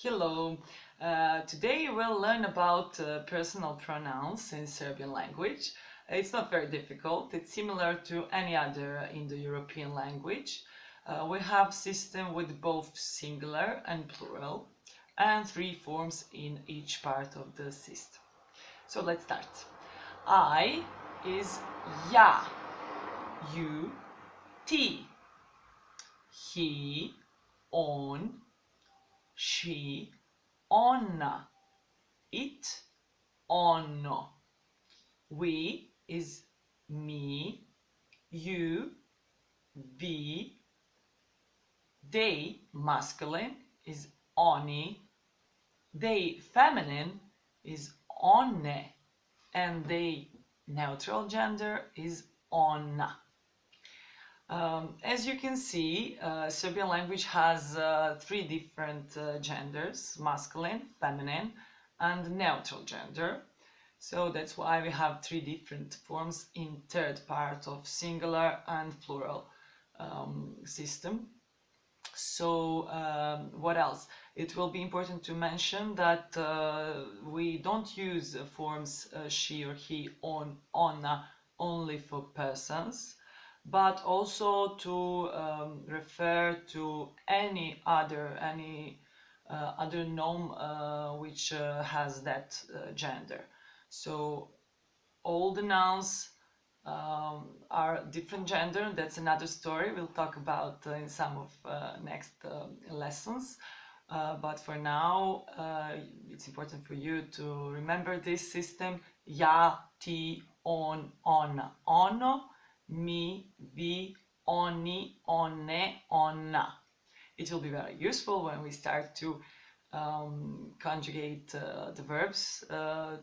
Hello. Today we'll learn about personal pronouns in Serbian language. It's not very difficult. It's similar to any other indo-European language. We have system with both singular and plural and three forms in each part of the system. So let's start. I is ja, you, ti. He, on, she, ona, it, ono. We is me, you, vi. They, masculine, is oni. They, feminine, is one. And they, neutral gender, is ona. As you can see, Serbian language has three different genders: masculine, feminine, and neutral gender. So that's why we have three different forms in third part of singular and plural system. So what else? It will be important to mention that we don't use forms she or he, on, ona only for persons, but also to refer to any other noun which has that gender. So all the nouns are different gender. That's another story we'll talk about in some of next lessons. But for now, it's important for you to remember this system: ja, ti, on, ona, ono, mi, vi, oni, one, ona. It will be very useful when we start to conjugate the verbs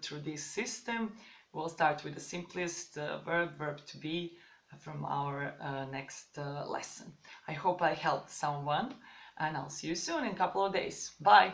through this system. We'll start with the simplest verb to be, from our next lesson. I hope I helped someone, and I'll see you soon in a couple of days. Bye!